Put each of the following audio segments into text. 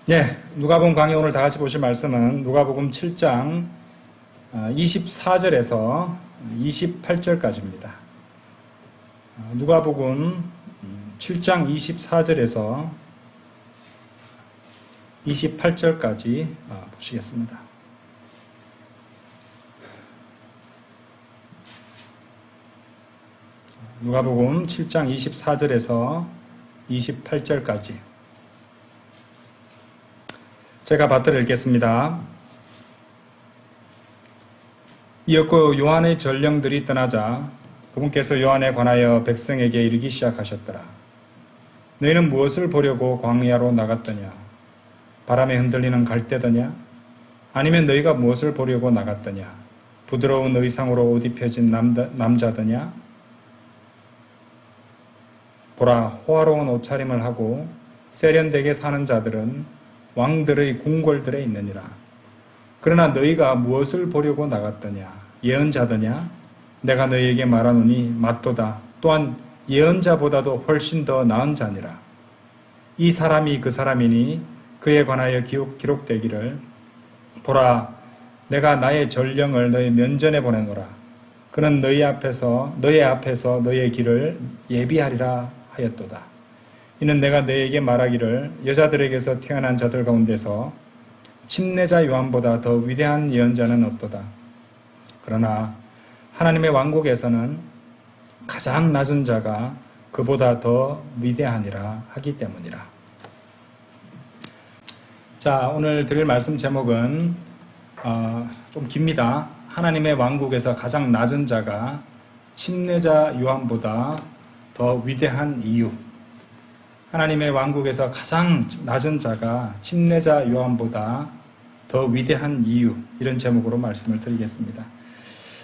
네, 누가복음 강의 오늘 다 같이 보실 말씀은 누가복음 7장 24절에서 28절까지입니다. 누가복음 7장 24절에서 28절까지 보시겠습니다. 누가복음 7장 24절에서 28절까지 제가 받들어 읽겠습니다. 이었고 요한의 전령들이 떠나자 그분께서 요한에 관하여 백성에게 이르기 시작하셨더라. 너희는 무엇을 보려고 광야로 나갔더냐? 바람에 흔들리는 갈대더냐? 아니면 너희가 무엇을 보려고 나갔더냐? 부드러운 의상으로 옷 입혀진 남자더냐? 보라, 호화로운 옷차림을 하고 세련되게 사는 자들은 왕들의 궁궐들에 있느니라. 그러나 너희가 무엇을 보려고 나갔더냐? 예언자더냐? 내가 너희에게 말하노니 맞도다. 또한 예언자보다도 훨씬 더 나은 자니라. 이 사람이 그 사람이니 그에 관하여 기록되기를 보라, 내가 나의 전령을 너희 면전에 보내노라. 그는 너희 앞에서 너희의 길을 예비하리라 하였도다. 이는 내가 너희에게 말하기를 여자들에게서 태어난 자들 가운데서 침례자 요한보다 더 위대한 예언자는 없도다. 그러나 하나님의 왕국에서는 가장 낮은 자가 그보다 더 위대하니라 하기 때문이라. 자, 오늘 드릴 말씀 제목은 좀 깁니다. 하나님의 왕국에서 가장 낮은 자가 침례자 요한보다 더 위대한 이유. 하나님의 왕국에서 가장 낮은 자가 침례자 요한보다 더 위대한 이유, 이런 제목으로 말씀을 드리겠습니다.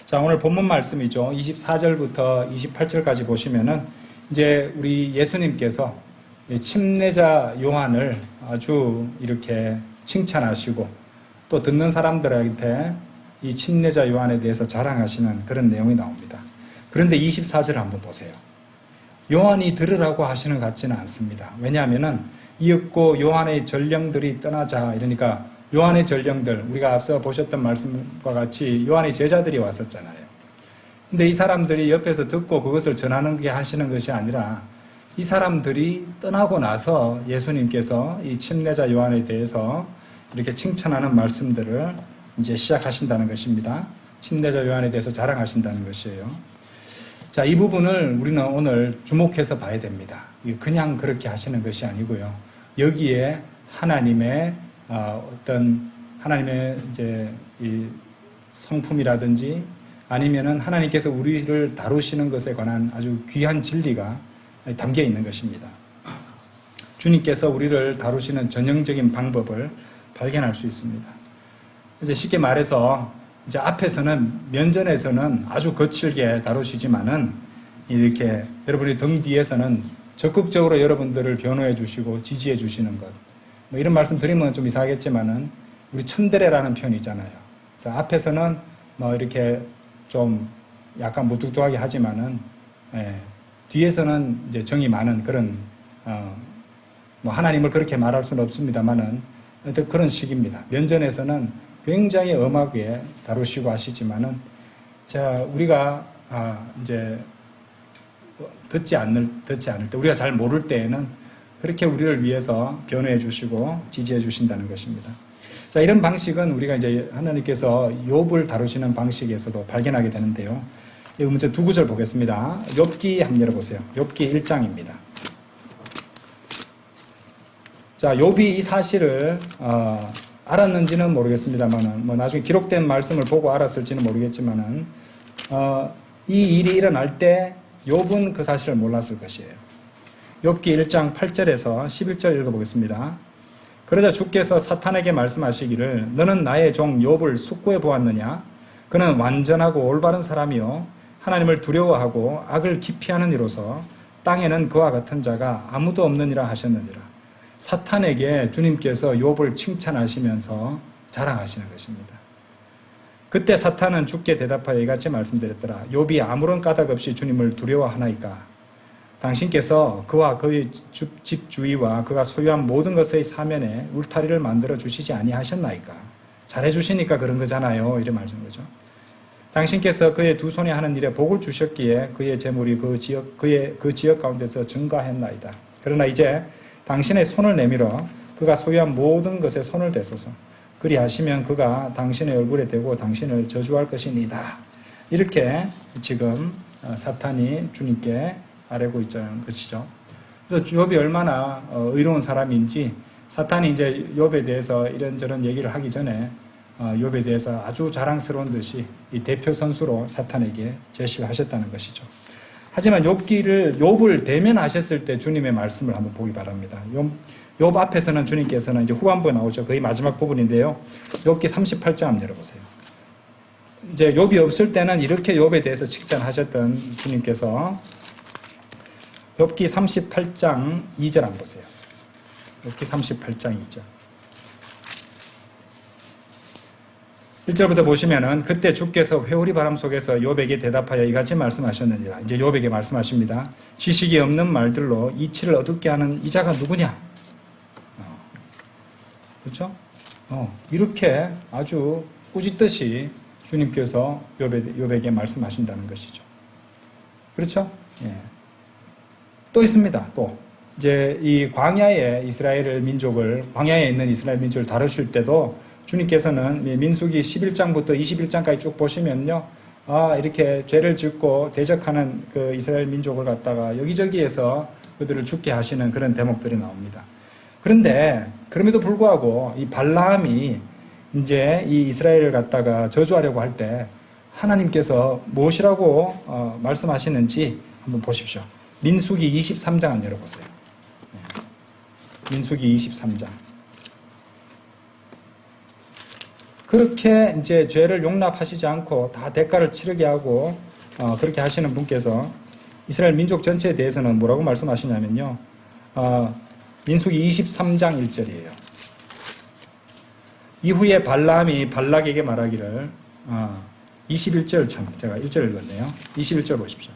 자, 오늘 본문 말씀이죠. 24절부터 28절까지 보시면은 이제 우리 예수님께서 침례자 요한을 아주 이렇게 칭찬하시고 또 듣는 사람들한테 이 침례자 요한에 대해서 자랑하시는 그런 내용이 나옵니다. 그런데 24절 한번 보세요. 요한이 들으라고 하시는 것 같지는 않습니다. 왜냐하면은 이윽고 요한의 전령들이 떠나자, 이러니까 요한의 전령들, 우리가 앞서 보셨던 말씀과 같이 요한의 제자들이 왔었잖아요. 근데 이 사람들이 옆에서 듣고 그것을 전하는 게 하시는 것이 아니라 이 사람들이 떠나고 나서 예수님께서 이 침례자 요한에 대해서 이렇게 칭찬하는 말씀들을 이제 시작하신다는 것입니다. 침례자 요한에 대해서 자랑하신다는 것이에요. 자, 이 부분을 우리는 오늘 주목해서 봐야 됩니다. 그냥 그렇게 하시는 것이 아니고요. 여기에 하나님의 어떤 하나님의 이제 이 성품이라든지 아니면은 하나님께서 우리를 다루시는 것에 관한 아주 귀한 진리가 담겨 있는 것입니다. 주님께서 우리를 다루시는 전형적인 방법을 발견할 수 있습니다. 이제 쉽게 말해서 이제 앞에서는 면전에서는 아주 거칠게 다루시지만은 이렇게 여러분의 등 뒤에서는 적극적으로 여러분들을 변호해 주시고 지지해 주시는 것. 뭐 이런 말씀 드리면 좀 이상하겠지만은 우리 천대례라는 표현이 있잖아요. 그래서 앞에서는 뭐 이렇게 좀 약간 무뚝뚝하게 하지만은 뒤에서는 이제 정이 많은 그런 뭐 하나님을 그렇게 말할 수는 없습니다만은 그런 식입니다. 면전에서는 굉장히 엄하게 다루시고 하시지만은, 우리가, 이제, 듣지 않을 때, 우리가 잘 모를 때에는 그렇게 우리를 위해서 변호해 주시고 지지해 주신다는 것입니다. 자, 이런 방식은 우리가 이제 하나님께서 욥을 다루시는 방식에서도 발견하게 되는데요. 여기 먼저 두 구절 보겠습니다. 욥기 한번 열어보세요. 욥기 1장입니다. 자, 욥이 이 사실을, 알았는지는 모르겠습니다만은, 뭐 나중에 기록된 말씀을 보고 알았을지는 모르겠지만은, 이 일이 일어날 때 욥은 그 사실을 몰랐을 것이에요. 욥기 1장 8절에서 11절 읽어보겠습니다. 그러자 주께서 사탄에게 말씀하시기를 너는 나의 종 욥을 숙고해 보았느냐? 그는 완전하고 올바른 사람이요 하나님을 두려워하고 악을 기피하는 이로서 땅에는 그와 같은 자가 아무도 없느니라 하셨느니라. 사탄에게 주님께서 욥을 칭찬하시면서 자랑하시는 것입니다. 그때 사탄은 주께 대답하여 이같이 말씀드렸더라. 욥이 아무런 까닭 없이 주님을 두려워하나이까? 당신께서 그와 그의 집주위와 그가 소유한 모든 것의 사면에 울타리를 만들어 주시지 아니하셨나이까. 잘해 주시니까 그런 거잖아요. 이래 말하는 거죠. 당신께서 그의 두 손에 하는 일에 복을 주셨기에 그의 재물이 그 지역 가운데서 증가했나이다. 그러나 이제 당신의 손을 내밀어 그가 소유한 모든 것에 손을 대소서. 그리하시면 그가 당신의 얼굴에 대고 당신을 저주할 것이니이다. 이렇게 지금 사탄이 주님께 아뢰고 있자는 것이죠. 그래서 욥이 얼마나 의로운 사람인지 사탄이 이제 욥에 대해서 이런저런 얘기를 하기 전에 욥에 대해서 아주 자랑스러운 듯이 이 대표 선수로 사탄에게 제시를 하셨다는 것이죠. 하지만 욥을 대면하셨을 때 주님의 말씀을 한번 보기 바랍니다. 욥 앞에서는 주님께서는 이제 후반부에 나오죠. 거의 마지막 부분인데요. 욥기 38장 한번 열어보세요. 이제 욥이 없을 때는 이렇게 욥에 대해서 칭찬하셨던 주님께서 욥기 38장 2절 한번 보세요. 욥기 38장 2절. 1절부터 보시면은 그때 주께서 회오리 바람 속에서 욥에게 대답하여 이같이 말씀하셨느니라. 이제 욥에게 말씀하십니다. 지식이 없는 말들로 이치를 어둡게 하는 이자가 누구냐? 그렇죠? 이렇게 아주 꾸짖듯이 주님께서 욥에게 말씀하신다는 것이죠. 그렇죠? 예. 또 있습니다. 또 이제 이 광야에 광야에 있는 이스라엘 민족을 다루실 때도 주님께서는 민수기 11장부터 21장까지 쭉 보시면요. 이렇게 죄를 짓고 대적하는 그 이스라엘 민족을 갖다가 여기저기에서 그들을 죽게 하시는 그런 대목들이 나옵니다. 그런데 그럼에도 불구하고 이 발라함이 이제 이 이스라엘을 갖다가 저주하려고 할 때 하나님께서 무엇이라고 말씀하시는지 한번 보십시오. 민수기 23장 한번 열어보세요. 민수기 23장. 그렇게 이제 죄를 용납하시지 않고 다 대가를 치르게 하고 그렇게 하시는 분께서 이스라엘 민족 전체에 대해서는 뭐라고 말씀하시냐면요. 민수기 23장 1절이에요. 이후에 발람이 발락에게 말하기를 21절 제가 1절 읽었네요. 21절 보십시오.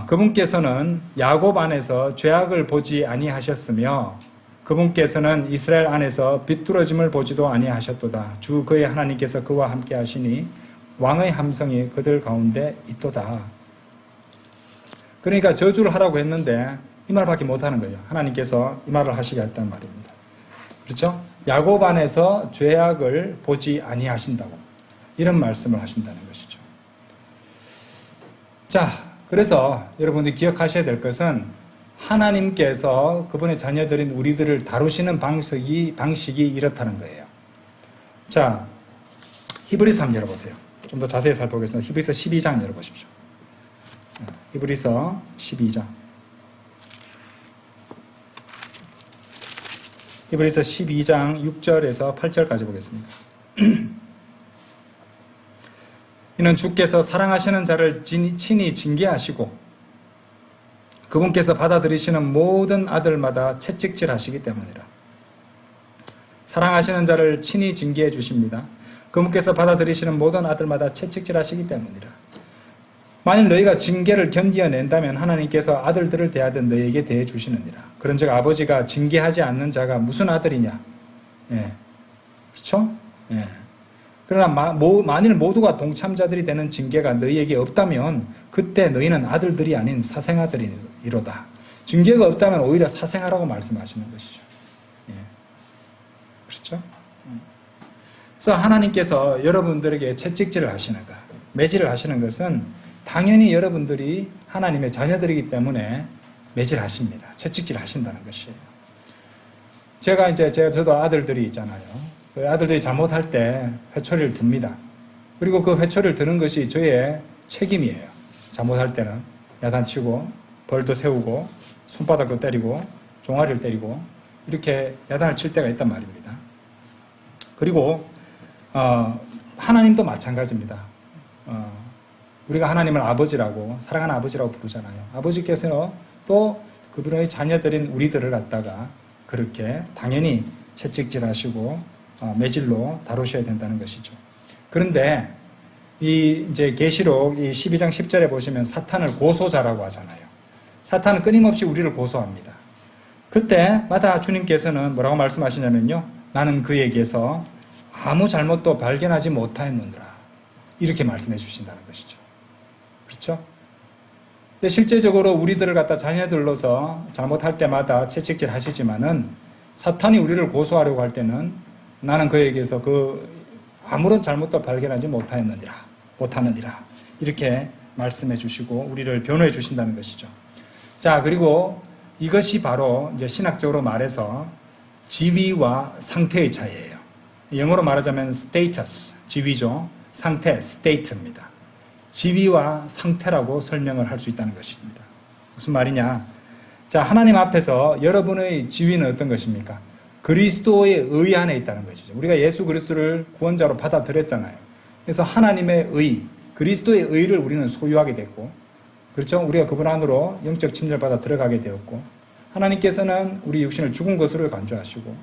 그분께서는 야곱 안에서 죄악을 보지 아니하셨으며 그분께서는 이스라엘 안에서 비뚤어짐을 보지도 아니하셨도다. 주 그의 하나님께서 그와 함께 하시니 왕의 함성이 그들 가운데 있도다. 그러니까 저주를 하라고 했는데 이 말밖에 못하는 거예요. 하나님께서 이 말을 하시게 했단 말입니다. 그렇죠? 야곱 안에서 죄악을 보지 아니하신다고 이런 말씀을 하신다는 것이죠. 자, 그래서 여러분들이 기억하셔야 될 것은 하나님께서 그분의 자녀들인 우리들을 다루시는 방식이 이렇다는 거예요. 자, 히브리서 한번 열어보세요. 좀 더 자세히 살펴보겠습니다. 히브리서 12장 열어보십시오. 히브리서 12장. 히브리서 12장 6절에서 8절까지 보겠습니다. 이는 주께서 사랑하시는 자를 친히 징계하시고 그분께서 받아들이시는 모든 아들마다 채찍질 하시기 때문이라. 사랑하시는 자를 친히 징계해 주십니다. 그분께서 받아들이시는 모든 아들마다 채찍질 하시기 때문이라. 만일 너희가 징계를 견디어낸다면 하나님께서 아들들을 대하듯 너희에게 대해 주시느니라. 그런즉 아버지가 징계하지 않는 자가 무슨 아들이냐? 예. 그렇죠? 예. 그러나 만일 모두가 동참자들이 되는 징계가 너희에게 없다면 그때 너희는 아들들이 아닌 사생아들이로다. 징계가 없다면 오히려 사생아라고 말씀하시는 것이죠. 예. 그렇죠? 그래서 하나님께서 여러분들에게 채찍질을 하시는가, 매질을 하시는 것은 당연히 여러분들이 하나님의 자녀들이기 때문에 매질하십니다. 채찍질 하신다는 것이에요. 저도 아들들이 있잖아요. 그 아들들이 잘못할 때 회초리를 듭니다. 그리고 그 회초리를 드는 것이 저의 책임이에요. 잘못할 때는 야단치고 벌도 세우고 손바닥도 때리고 종아리를 때리고 이렇게 야단을 칠 때가 있단 말입니다. 그리고 하나님도 마찬가지입니다. 우리가 하나님을 아버지라고 사랑하는 아버지라고 부르잖아요. 아버지께서는 또 그분의 자녀들인 우리들을 갖다가 그렇게 당연히 채찍질하시고 매질로 다루셔야 된다는 것이죠. 그런데 이제 계시록 12장 10절에 보시면 사탄을 고소자라고 하잖아요. 사탄은 끊임없이 우리를 고소합니다. 그때마다 주님께서는 뭐라고 말씀하시냐면요. 나는 그에게서 아무 잘못도 발견하지 못하였느니라. 이렇게 말씀해 주신다는 것이죠. 그렇죠? 근데 실제적으로 우리들을 갖다 자녀들로서 잘못할 때마다 채찍질 하시지만은 사탄이 우리를 고소하려고 할 때는 나는 그에게서 아무런 잘못도 발견하지 못하느니라. 이렇게 말씀해 주시고 우리를 변호해 주신다는 것이죠. 자, 그리고 이것이 바로 이제 신학적으로 말해서 지위와 상태의 차이예요. 영어로 말하자면 status, 지위죠. 상태, state입니다. 지위와 상태라고 설명을 할 수 있다는 것입니다. 무슨 말이냐? 자, 하나님 앞에서 여러분의 지위는 어떤 것입니까? 그리스도의 의 안에 있다는 것이죠. 우리가 예수 그리스도를 구원자로 받아들였잖아요. 그래서 하나님의 의, 그리스도의 의를 우리는 소유하게 됐고, 그렇죠? 우리가 그분 안으로 영적 침략받아 들어가게 되었고, 하나님께서는 우리 육신을 죽은 것으로 간주하시고,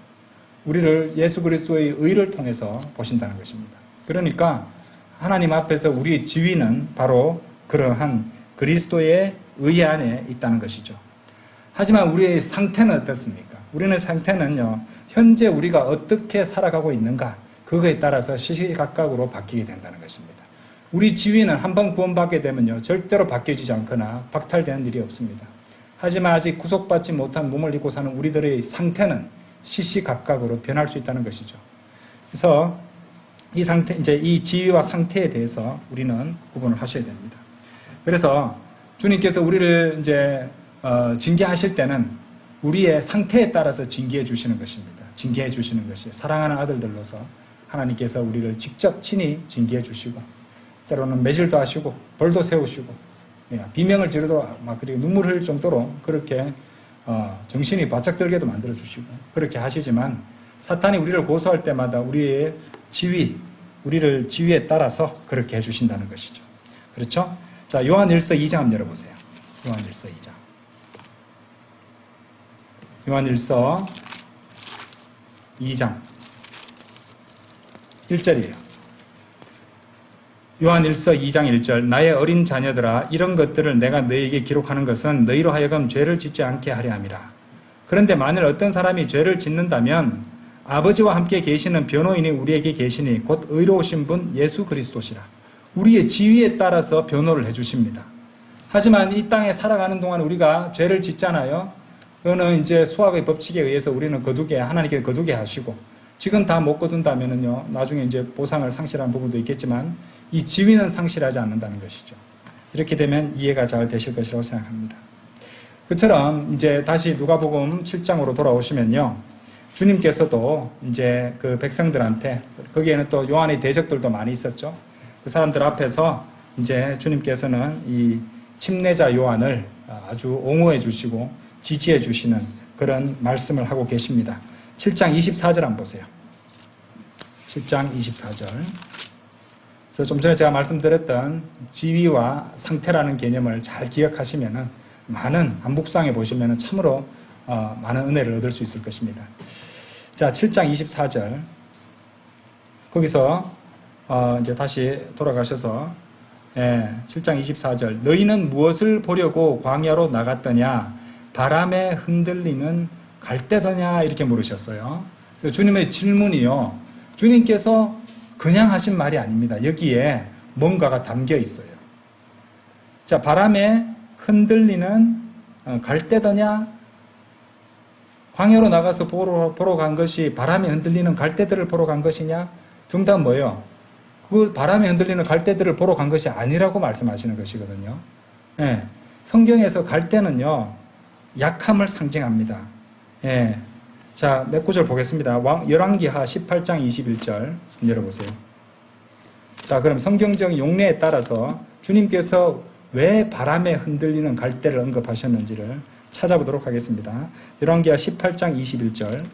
우리를 예수 그리스도의 의를 통해서 보신다는 것입니다. 그러니까 하나님 앞에서 우리의 지위는 바로 그러한 그리스도의 의 안에 있다는 것이죠. 하지만 우리의 상태는 어떻습니까? 우리의 상태는요, 현재 우리가 어떻게 살아가고 있는가, 그거에 따라서 시시각각으로 바뀌게 된다는 것입니다. 우리 지위는 한번 구원받게 되면요, 절대로 바뀌어지지 않거나 박탈되는 일이 없습니다. 하지만 아직 구속받지 못한 몸을 입고 사는 우리들의 상태는 시시각각으로 변할 수 있다는 것이죠. 그래서 이 상태, 이제 이 지위와 상태에 대해서 우리는 구분을 하셔야 됩니다. 그래서 주님께서 우리를 이제 징계하실 때는 우리의 상태에 따라서 징계해 주시는 것입니다. 징계해 주시는 것이 사랑하는 아들들로서 하나님께서 우리를 직접 친히 징계해 주시고, 때로는 매질도 하시고 벌도 세우시고 비명을 지르도 막 그리고 눈물 흘릴 정도로 그렇게 정신이 바짝 들게도 만들어 주시고 그렇게 하시지만, 사탄이 우리를 고소할 때마다 우리의 지위, 우리를 지위에 따라서 그렇게 해주신다는 것이죠. 그렇죠? 자, 요한일서 2장 한번 열어보세요. 요한일서 2장. 요한일서 2장 1절이에요. 요한일서 2장 1절. 나의 어린 자녀들아, 이런 것들을 내가 너희에게 기록하는 것은 너희로 하여금 죄를 짓지 않게 하려 함이라. 그런데 만일 어떤 사람이 죄를 짓는다면 아버지와 함께 계시는 변호인이 우리에게 계시니 곧 의로우신 분 예수 그리스도시라. 우리의 지위에 따라서 변호를 해주십니다. 하지만 이 땅에 살아가는 동안 우리가 죄를 짓잖아요. 그거는 이제 수학의 법칙에 의해서 우리는 하나님께 거두게 하시고, 지금 다 못 거둔다면은요, 나중에 이제 보상을 상실한 부분도 있겠지만 이 지위는 상실하지 않는다는 것이죠. 이렇게 되면 이해가 잘 되실 것이라고 생각합니다. 그처럼 이제 다시 누가복음 7장으로 돌아오시면요, 주님께서도 이제 그 백성들한테, 거기에는 또 요한의 대적들도 많이 있었죠. 그 사람들 앞에서 이제 주님께서는 이 침례자 요한을 아주 옹호해 주시고 지지해 주시는 그런 말씀을 하고 계십니다. 7장 24절 한번 보세요. 7장 24절. 그래서 좀 전에 제가 말씀드렸던 지위와 상태라는 개념을 잘 기억하시면은 많은 한복상에 보시면은 참으로 많은 은혜를 얻을 수 있을 것입니다. 자, 7장 24절. 거기서 이제 다시 돌아가셔서 7장 24절. 너희는 무엇을 보려고 광야로 나갔더냐? 바람에 흔들리는 갈대더냐? 이렇게 물으셨어요. 주님의 질문이요, 주님께서 그냥 하신 말이 아닙니다. 여기에 뭔가가 담겨 있어요. 자, 바람에 흔들리는 갈대더냐? 광야로 나가서 보러 간 것이 바람에 흔들리는 갈대들을 보러 간 것이냐? 정답은 뭐예요? 그 바람에 흔들리는 갈대들을 보러 간 것이 아니라고 말씀하시는 것이거든요. 예, 성경에서 갈대는요, 약함을 상징합니다. 예, 자, 몇 구절 보겠습니다. 열왕기하 18장 21절 열어보세요. 자, 그럼 성경적 용례에 따라서 주님께서 왜 바람에 흔들리는 갈대를 언급하셨는지를 찾아보도록 하겠습니다. 열왕기하 18장 21절.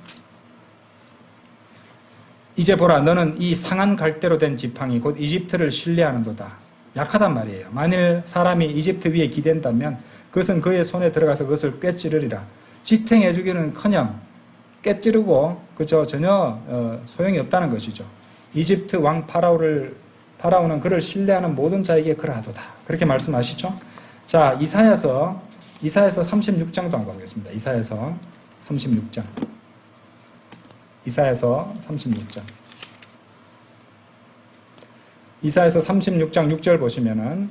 이제 보라, 너는 이 상한 갈대로 된 지팡이 곧 이집트를 신뢰하는도다. 약하단 말이에요. 만일 사람이 이집트 위에 기댄다면 그것은 그의 손에 들어가서 그것을 꿰찌르리라. 지탱해주기는커녕 꿰찌르고 그저 전혀 소용이 없다는 것이죠. 이집트 왕 파라오는 그를 신뢰하는 모든 자에게 그러하도다. 그렇게 말씀하시죠. 자, 이사야서 이사야서 36장도 한번 보겠습니다. 이사야서 36장. 이사야서 36장. 이사야서 36장 6절 보시면은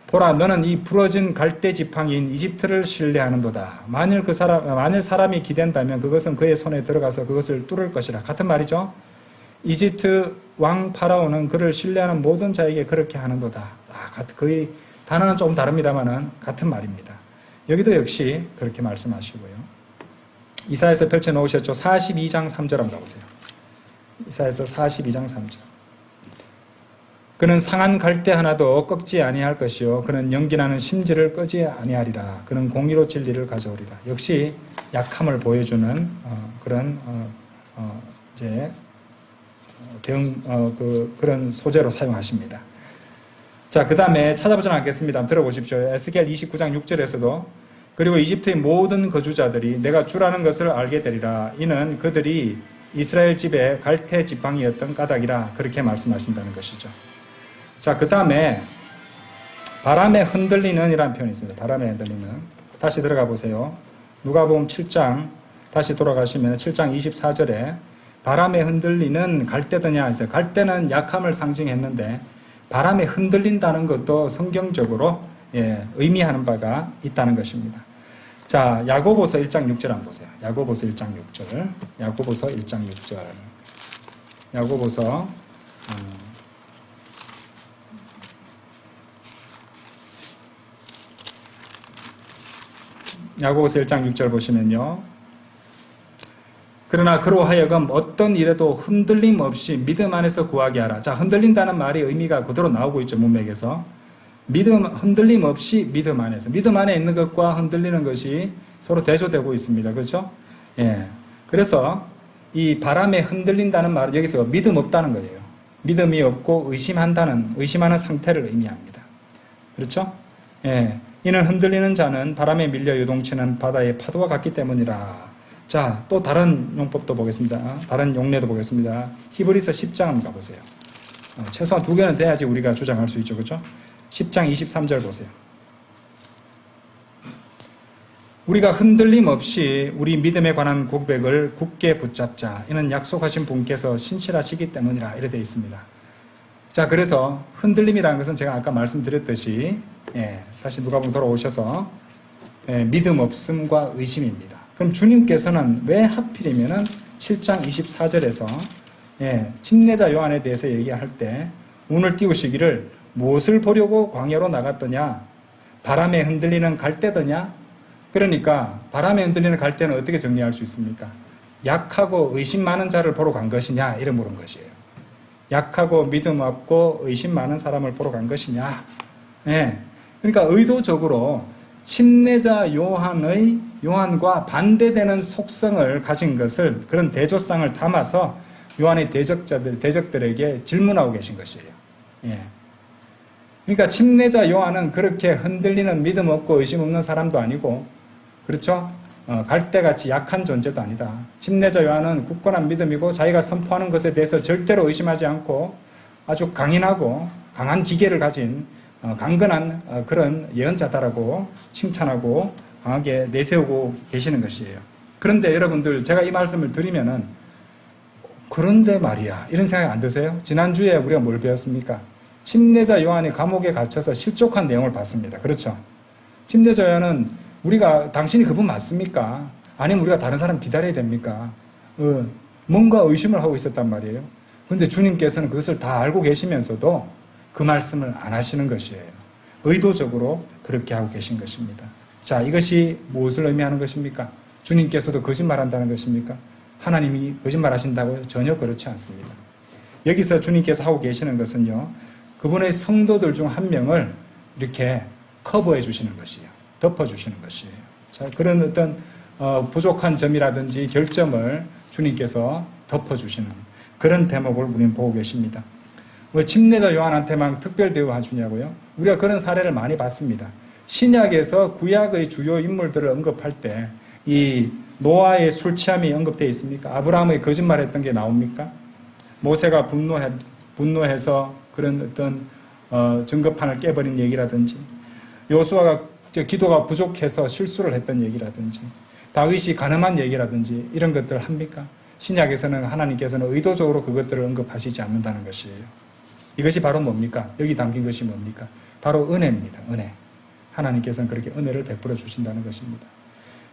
보라 너는 이 부러진 갈대 지팡이인 이집트를 신뢰하는도다. 만일 사람이 기댄다면 그것은 그의 손에 들어가서 그것을 뚫을 것이라. 같은 말이죠. 이집트 왕 파라오는 그를 신뢰하는 모든 자에게 그렇게 하는도다. 거의 단어는 조금 다릅니다만은 같은 말입니다. 여기도 역시 그렇게 말씀하시고요. 이사야서 펼쳐놓으셨죠. 42장 3절 한번 가보세요. 이사야서 42장 3절. 그는 상한 갈대 하나도 꺾지 아니할 것이요 그는 연기나는 심지를 끄지 아니하리라. 그는 공의로 진리를 가져오리라. 역시 약함을 보여주는 그런 이제 그런 소재로 사용하십니다. 자, 그 다음에 찾아보지는 않겠습니다. 들어보십시오. 에스겔 29장 6절에서도 그리고 이집트의 모든 거주자들이 내가 주라는 것을 알게 되리라. 이는 그들이 이스라엘 집에 갈대 지팡이였던 까닭이라. 그렇게 말씀하신다는 것이죠. 자, 그 다음에 바람에 흔들리는 이라는 표현이 있습니다. 바람에 흔들리는. 다시 들어가 보세요. 누가복음 7장 다시 돌아가시면 7장 24절에 바람에 흔들리는 갈대더냐. 갈대는 약함을 상징했는데 바람에 흔들린다는 것도 성경적으로 의미하는 바가 있다는 것입니다. 자, 야고보서 1장 6절 한번 보세요. 야고보서 1장 6절. 야고보서 1장 6절. 야고보서 야고보서 1장 6절 보시면요. 그러나 그로 하여금 어떤 일에도 흔들림 없이 믿음 안에서 구하게 하라. 자, 흔들린다는 말이 의미가 그대로 나오고 있죠. 문맥에서. 흔들림 없이 믿음 안에서. 믿음 안에 있는 것과 흔들리는 것이 서로 대조되고 있습니다. 그렇죠? 예. 그래서 이 바람에 흔들린다는 말은 여기서 믿음 없다는 거예요. 믿음이 없고 의심하는 상태를 의미합니다. 그렇죠? 예. 이는 흔들리는 자는 바람에 밀려 요동치는 바다의 파도와 같기 때문이라. 자, 또 다른 용법도 보겠습니다. 다른 용례도 보겠습니다. 히브리서 10장 한번 가보세요. 최소한 2개는 돼야지 우리가 주장할 수 있죠. 그렇죠? 10장 23절 보세요. 우리가 흔들림 없이 우리 믿음에 관한 고백을 굳게 붙잡자. 이는 약속하신 분께서 신실하시기 때문이라. 이렇게 되어 있습니다. 자, 그래서 흔들림이라는 것은 제가 아까 말씀드렸듯이 다시 누가복음 돌아오셔서 믿음 없음과 의심입니다. 그럼 주님께서는 왜 하필이면은 7장 24절에서 침례자 요한에 대해서 얘기할 때 운을 띄우시기를 무엇을 보려고 광야로 나갔더냐? 바람에 흔들리는 갈대더냐? 그러니까 바람에 흔들리는 갈대는 어떻게 정리할 수 있습니까? 약하고 의심 많은 자를 보러 간 것이냐? 이래 물은 것이에요. 약하고 믿음 없고 의심 많은 사람을 보러 간 것이냐? 그러니까 의도적으로 침례자 요한과 반대되는 속성을 가진 것을, 그런 대조상을 담아서 요한의 대적들에게 질문하고 계신 것이에요. 그러니까 침례자 요한은 그렇게 흔들리는 믿음 없고 의심 없는 사람도 아니고, 그렇죠? 갈대같이 약한 존재도 아니다. 침례자 요한은 굳건한 믿음이고 자기가 선포하는 것에 대해서 절대로 의심하지 않고 아주 강인하고 강한 기계를 가진 강건한 그런 예언자다라고 칭찬하고 강하게 내세우고 계시는 것이에요. 그런데 여러분들, 제가 이 말씀을 드리면은 그런데 말이야 이런 생각 안 드세요? 지난주에 우리가 뭘 배웠습니까? 침례자 요한이 감옥에 갇혀서 실족한 내용을 봤습니다. 그렇죠? 침례자 요한은 우리가 당신이 그분 맞습니까? 아니면 우리가 다른 사람 기다려야 됩니까? 뭔가 의심을 하고 있었단 말이에요. 그런데 주님께서는 그것을 다 알고 계시면서도 그 말씀을 안 하시는 것이에요. 의도적으로 그렇게 하고 계신 것입니다. 자, 이것이 무엇을 의미하는 것입니까? 주님께서도 거짓말한다는 것입니까? 하나님이 거짓말하신다고요? 전혀 그렇지 않습니다. 여기서 주님께서 하고 계시는 것은요, 그분의 성도들 중 한 명을 이렇게 커버해 주시는 것이에요. 덮어주시는 것이에요. 자, 그런 어떤 부족한 점이라든지 결점을 주님께서 덮어주시는 그런 대목을 우리는 보고 계십니다. 왜 침례자 요한한테만 특별 대우해 주냐고요? 우리가 그런 사례를 많이 봤습니다. 신약에서 구약의 주요 인물들을 언급할 때 이 노아의 술 취함이 언급되어 있습니까? 아브라함의 거짓말했던 게 나옵니까? 모세가 분노해서 그런 어떤 증거판을 깨버린 얘기라든지, 요수아가 기도가 부족해서 실수를 했던 얘기라든지 다윗이 가늠한 얘기라든지 이런 것들 합니까? 신약에서는 하나님께서는 의도적으로 그것들을 언급하시지 않는다는 것이에요. 이것이 바로 뭡니까? 여기 담긴 것이 뭡니까? 바로 은혜입니다. 은혜. 하나님께서는 그렇게 은혜를 베풀어 주신다는 것입니다.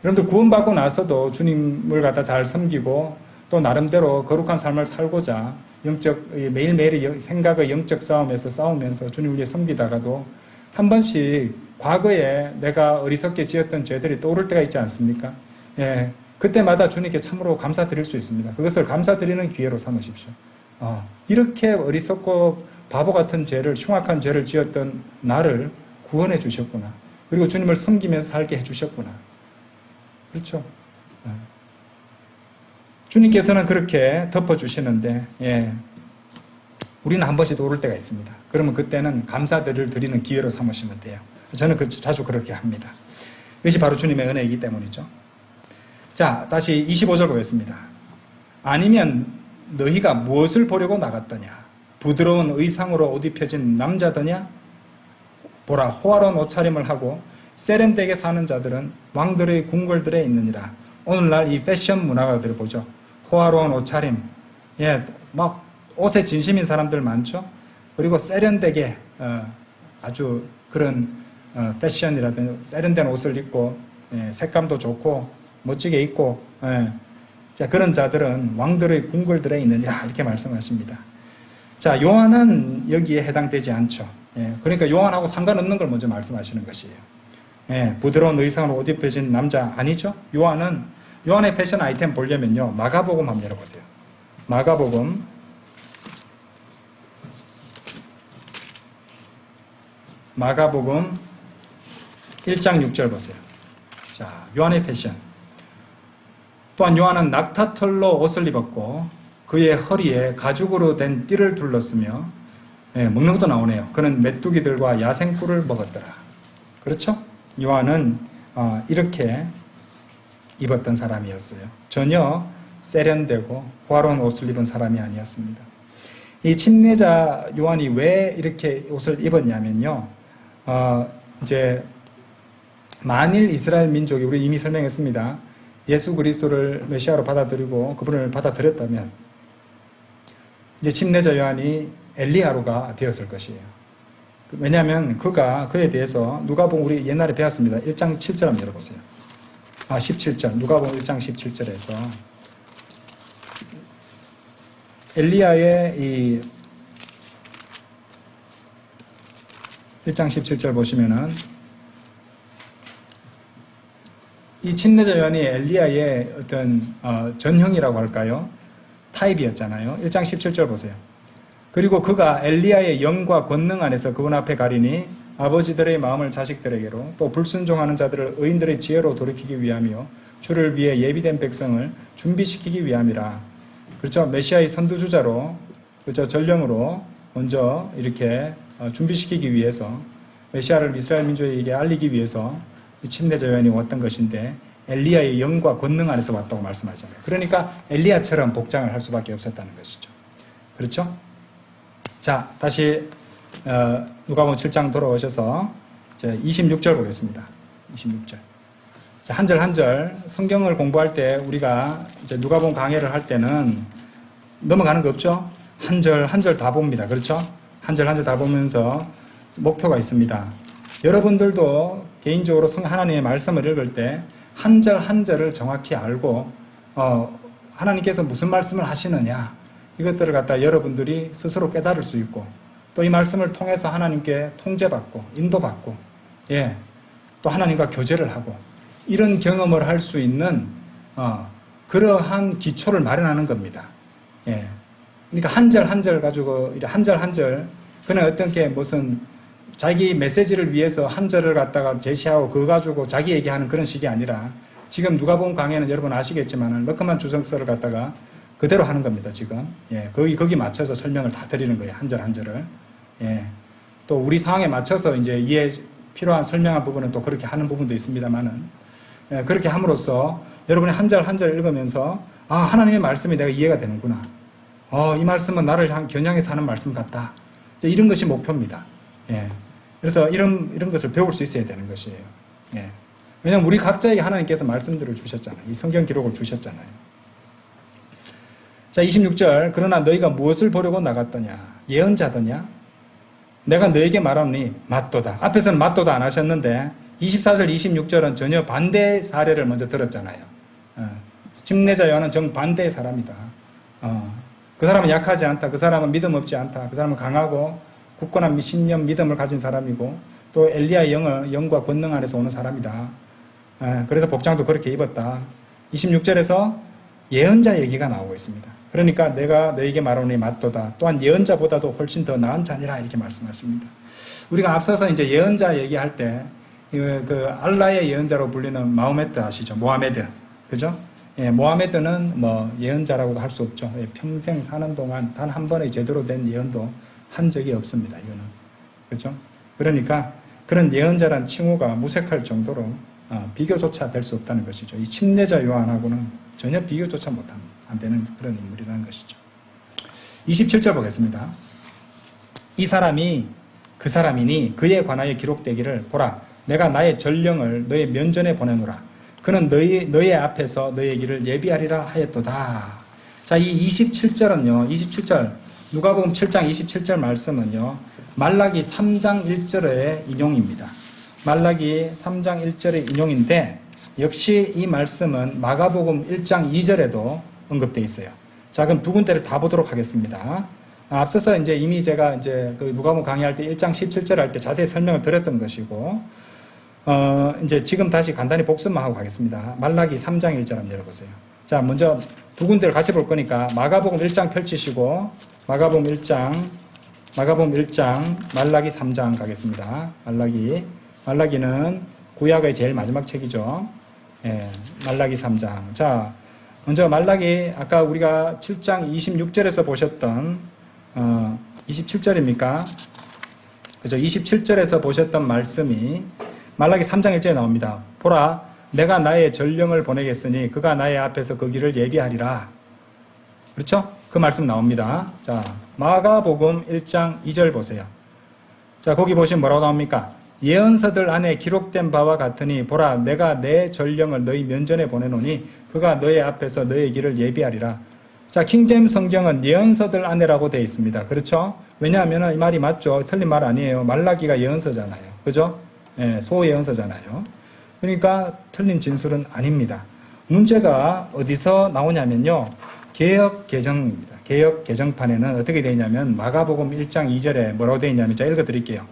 여러분들 구원받고 나서도 주님을 갖다 잘 섬기고 또 나름대로 거룩한 삶을 살고자 매일매일의 생각의 영적 싸움에서 싸우면서 주님을 위해 섬기다가도 한 번씩 과거에 내가 어리석게 지었던 죄들이 떠오를 때가 있지 않습니까? 예, 그때마다 주님께 참으로 감사드릴 수 있습니다. 그것을 감사드리는 기회로 삼으십시오. 이렇게 어리석고 바보 같은 죄를, 흉악한 죄를 지었던 나를 구원해 주셨구나. 그리고 주님을 섬기면서 살게 해 주셨구나. 그렇죠? 주님께서는 그렇게 덮어주시는데, 예, 우리는 한 번씩 오를 때가 있습니다. 그러면 그때는 감사들을 드리는 기회로 삼으시면 돼요. 저는 자주 그렇게 합니다. 이것이 바로 주님의 은혜이기 때문이죠. 자, 다시 25절 보겠습니다. 아니면 너희가 무엇을 보려고 나갔더냐? 부드러운 의상으로 옷 입혀진 남자더냐? 보라, 호화로운 옷차림을 하고 세련되게 사는 자들은 왕들의 궁궐들에 있느니라. 오늘날 이 패션 문화가 들어보죠. 호화로운 옷차림, 예, 막 옷에 진심인 사람들 많죠. 그리고 세련되게 아주 그런 패션이라든지 세련된 옷을 입고, 예, 색감도 좋고 멋지게 입고, 예, 자, 그런 자들은 왕들의 궁궐들에 있느니라 이렇게 말씀하십니다. 자, 요한은 여기에 해당되지 않죠. 예, 그러니까 요한하고 상관없는 걸 먼저 말씀하시는 것이에요. 예, 부드러운 의상으로 옷 입혀진 남자 아니죠? 요한의 패션 아이템 보려면요, 마가복음 한번 열어보세요. 마가복음 1장 6절 보세요. 자, 요한의 패션. 또한 요한은 낙타털로 옷을 입었고 그의 허리에 가죽으로 된 띠를 둘렀으며, 예, 먹는 것도 나오네요. 그는 메뚜기들과 야생꿀을 먹었더라. 그렇죠? 요한은 이렇게 입었던 사람이었어요. 전혀 세련되고 호화로운 옷을 입은 사람이 아니었습니다. 이 침례자 요한이 왜 이렇게 옷을 입었냐면요, 이제 만일 이스라엘 민족이, 우리 이미 설명했습니다, 예수 그리스도를 메시아로 받아들이고 그분을 받아들였다면 이제 침례자 요한이 엘리야로가 되었을 것이에요. 왜냐하면 그에 대해서 누가복음 우리 옛날에 배웠습니다. 1장 7절 한번 열어보세요. 17절, 누가복음 1장 17절에서 엘리야의 이 1장 17절 보시면은 이 침례자 요한이 엘리야의 어떤 전형이라고 할까요? 타입이었잖아요. 1장 17절 보세요. 그리고 그가 엘리야의 영과 권능 안에서 그분 앞에 가리니 아버지들의 마음을 자식들에게로 또 불순종하는 자들을 의인들의 지혜로 돌이키기 위하며 주를 위해 예비된 백성을 준비시키기 위함이라. 그렇죠? 메시아의 선두주자로, 그렇죠? 전령으로 먼저 이렇게 준비시키기 위해서, 메시아를 이스라엘 민족에게 알리기 위해서 이 침례자 요한이 왔던 것인데 엘리야의 영과 권능 안에서 왔다고 말씀하잖아요. 그러니까 엘리야처럼 복장을 할 수밖에 없었다는 것이죠. 그렇죠? 자, 다시 누가복음 7장 돌아오셔서 26절 보겠습니다. 26절. 한 절 한 절 성경을 공부할 때 우리가 이제 누가복음 강해를 할 때는 넘어가는 거 없죠? 한 절 한 절 다 봅니다. 그렇죠? 한 절 한 절 다 보면서 목표가 있습니다. 여러분들도 개인적으로 하나님의 말씀을 읽을 때 한 절 한 절을 정확히 알고 하나님께서 무슨 말씀을 하시느냐, 이것들을 갖다 여러분들이 스스로 깨달을 수 있고 또 이 말씀을 통해서 하나님께 통제받고 인도받고, 예, 또 하나님과 교제를 하고 이런 경험을 할 수 있는 그러한 기초를 마련하는 겁니다. 예, 그러니까 한 절 한 절 가지고 한 절 한 절 그는 어떤 게 무슨 자기 메시지를 위해서 한 절을 갖다가 제시하고 그거 가지고 자기 얘기하는 그런 식이 아니라 지금 누가복음 강의는 여러분 아시겠지만 러커만 주석서를 갖다가 그대로 하는 겁니다, 지금. 예, 거기 맞춰서 설명을 다 드리는 거예요, 한 절 한 절을. 예, 또 우리 상황에 맞춰서 이제 이해 필요한 설명한 부분은 또 그렇게 하는 부분도 있습니다만은, 예, 그렇게 함으로써 여러분이 한 절 한 절 읽으면서 하나님의 말씀이 내가 이해가 되는구나. 이 말씀은 나를 겨냥해서 하는 말씀 같다. 이런 것이 목표입니다. 예, 그래서 이런 것을 배울 수 있어야 되는 것이에요. 예. 왜냐하면 우리 각자에게 하나님께서 말씀들을 주셨잖아요. 이 성경 기록을 주셨잖아요. 자, 26절. 그러나 너희가 무엇을 보려고 나갔더냐? 예언자더냐? 내가 너에게 말하노니 맞도다. 앞에서는 맞도다 안 하셨는데 24절, 26절은 전혀 반대 사례를 먼저 들었잖아요. 침례자 요한은 정반대의 사람이다. 그 사람은 약하지 않다. 그 사람은 믿음 없지 않다. 그 사람은 강하고 굳건한 신념, 믿음을 가진 사람이고 또 엘리야의 영과 권능 안에서 오는 사람이다. 그래서 복장도 그렇게 입었다. 26절에서 예언자 얘기가 나오고 있습니다. 그러니까 내가 너에게 말하노니 맞도다. 또한 예언자보다도 훨씬 더 나은 자니라 이렇게 말씀하십니다. 우리가 앞서서 이제 예언자 얘기할 때 그 알라의 예언자로 불리는 마호메트 아시죠? 모하메드. 그죠? 예, 모하메드는 뭐 예언자라고도 할 수 없죠. 예, 평생 사는 동안 단 한 번의 제대로 된 예언도 한 적이 없습니다. 이거는. 그죠? 그러니까 그런 예언자란 칭호가 무색할 정도로 비교조차 될 수 없다는 것이죠. 이 침례자 요한하고는 전혀 비교조차 안 되는 그런 인물이라는 것이죠. 27절 보겠습니다. 이 사람이 그 사람이니 그에 관하여 기록되기를 보라 내가 나의 전령을 너의 면전에 보내노라 그는 너의 앞에서 너의 길을 예비하리라 하였도다. 자, 이 27절은요. 27절 누가복음 7장 27절 말씀은요. 말라기 3장 1절의 인용입니다. 말라기 3장 1절의 인용인데 역시 이 말씀은 마가복음 1장 2절에도 언급되어 있어요. 자, 그럼 두 군데를 다 보도록 하겠습니다. 앞서서 이제 이미 제가 이제 그 누가복음 강의할 때 1장 17절 할 때 자세히 설명을 드렸던 것이고, 이제 지금 다시 간단히 복습만 하고 가겠습니다. 말라기 3장 1절 한번 열어보세요. 자, 먼저 두 군데를 같이 볼 거니까 마가복음 1장 펼치시고, 마가복음 1장, 말라기 3장 가겠습니다. 말라기는 구약의 제일 마지막 책이죠. 예, 말라기 3장. 자, 먼저 말라기 아까 우리가 7장 26절에서 보셨던 27절입니까? 그죠? 27절에서 보셨던 말씀이 말라기 3장 1절에 나옵니다. 보라 내가 나의 전령을 보내겠으니 그가 나의 앞에서 그 길을 예비하리라. 그렇죠? 그 말씀 나옵니다. 자, 마가복음 1장 2절 보세요. 자, 거기 보시면 뭐라고 나옵니까? 예언서들 안에 기록된 바와 같으니 보라 내가 내 전령을 너희 면전에 보내노니 그가 너의 앞에서 너의 길을 예비하리라. 자, 킹제임스 성경은 예언서들 안에라고 되어 있습니다. 그렇죠? 왜냐하면 이 말이 맞죠. 틀린 말 아니에요. 말라기가 예언서잖아요. 그죠? 예, 소예언서잖아요. 그러니까 틀린 진술은 아닙니다. 문제가 어디서 나오냐면요. 개역 개정입니다. 개역 개정판에는 어떻게 되어 있냐면 마가복음 1장 2절에 뭐라고 되어 있냐면 제가 읽어드릴게요.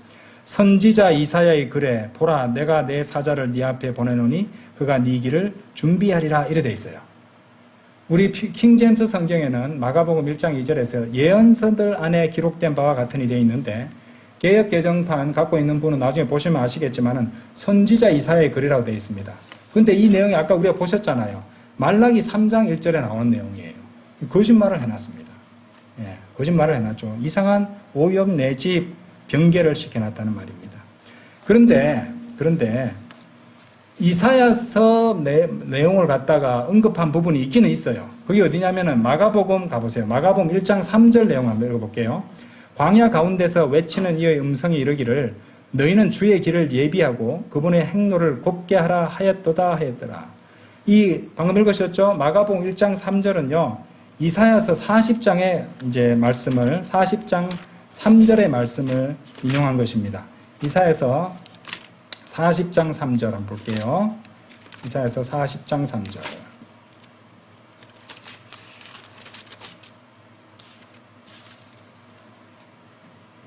선지자 이사야의 글에 보라 내가 내 사자를 네 앞에 보내노니 그가 네 길을 준비하리라 이래 되어 있어요. 우리 킹제임스 성경에는 마가복음 1장 2절에서 예언서들 안에 기록된 바와 같으니 되어 있는데 개역 개정판 갖고 있는 분은 나중에 보시면 아시겠지만은 선지자 이사야의 글이라고 되어 있습니다. 근데 이 내용이 아까 우리가 보셨잖아요. 말라기 3장 1절에 나오는 내용이에요. 거짓말을 해놨습니다. 예, 거짓말을 해놨죠. 이상한 오역 내지 변개를 시켜놨다는 말입니다. 그런데 이사야서 내용을 갖다가 언급한 부분이 있기는 있어요. 그게 어디냐면은 마가복음 가보세요. 마가복음 1장 3절 내용 한번 읽어볼게요. 광야 가운데서 외치는 이의 음성이 이르기를 너희는 주의 길을 예비하고 그분의 행로를 곱게 하라 하였도다 하였더라. 이 방금 읽으셨죠? 마가복음 1장 3절은요. 이사야서 40장의 이제 말씀을 40장 3절의 말씀을 인용한 것입니다. 이사야서 40장 3절 한번 볼게요. 이사야서 40장 3절.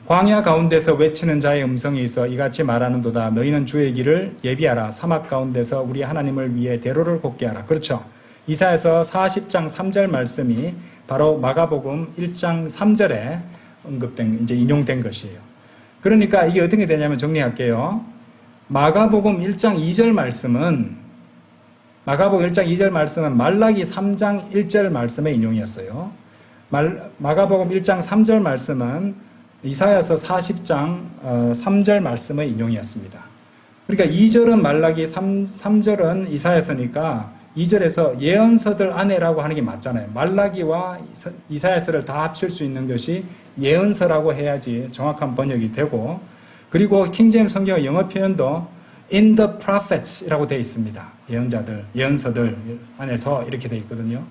광야 가운데서 외치는 자의 음성이 있어 이같이 말하는도다. 너희는 주의 길을 예비하라. 사막 가운데서 우리 하나님을 위해 대로를 곱게 하라. 그렇죠. 이사야서 40장 3절 말씀이 바로 마가복음 1장 3절에 언급된, 이제 인용된 것이에요. 그러니까 이게 어떻게 되냐면 정리할게요. 마가복음 1장 2절 말씀은 말라기 3장 1절 말씀의 인용이었어요. 마가복음 1장 3절 말씀은 이사야서 40장 3절 말씀의 인용이었습니다. 그러니까 2절은 말라기 3절은 이사야서니까 2절에서 예언서들 안에라고 하는 게 맞잖아요. 말라기와 이사야서를 다 합칠 수 있는 것이 예언서라고 해야지 정확한 번역이 되고, 그리고 킹제임스 성경의 영어 표현도 in the prophets이라고 되어 있습니다. 예언자들, 예언서들 안에서 이렇게 되어 있거든요.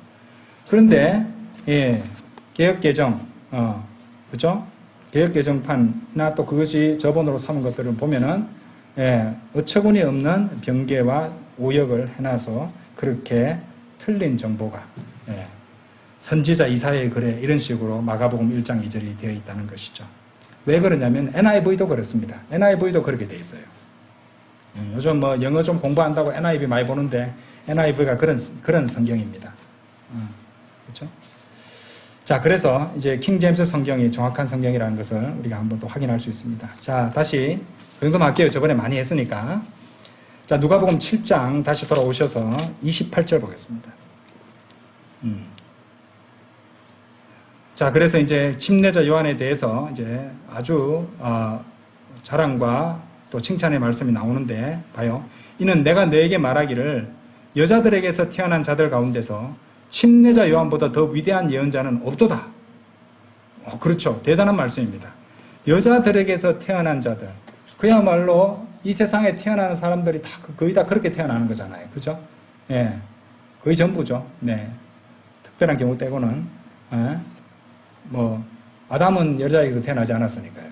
그런데 개역개정, 그죠? 개역개정판이나 또 그것이 저본으로 삼은 것들을 보면은 어처구니 없는 변개와 오역을 해놔서 그렇게 틀린 정보가 선지자 이사야의 글에 이런 식으로 마가복음 1장 2절이 되어 있다는 것이죠. 왜 그러냐면 NIV도 그렇습니다. NIV도 그렇게 되어 있어요. 요즘 뭐 영어 좀 공부한다고 NIV 많이 보는데 NIV가 그런 성경입니다. 그렇죠? 자, 그래서 이제 킹 제임스 성경이 정확한 성경이라는 것을 우리가 한번 또 확인할 수 있습니다. 자, 다시 그 정도만 할게요. 저번에 많이 했으니까. 자, 누가복음 7장 다시 돌아오셔서 28절 보겠습니다. 자, 그래서 이제 침례자 요한에 대해서 이제 아주 자랑과 또 칭찬의 말씀이 나오는데 봐요. 이는 내가 너에게 말하기를 여자들에게서 태어난 자들 가운데서 침례자 요한보다 더 위대한 예언자는 없도다. 그렇죠. 대단한 말씀입니다. 여자들에게서 태어난 자들. 그야말로 이 세상에 태어나는 사람들이 다 거의 다 그렇게 태어나는 거잖아요. 그죠? 예. 거의 전부죠. 네. 특별한 경우 빼고는. 뭐 아담은 여자에게서 태어나지 않았으니까요.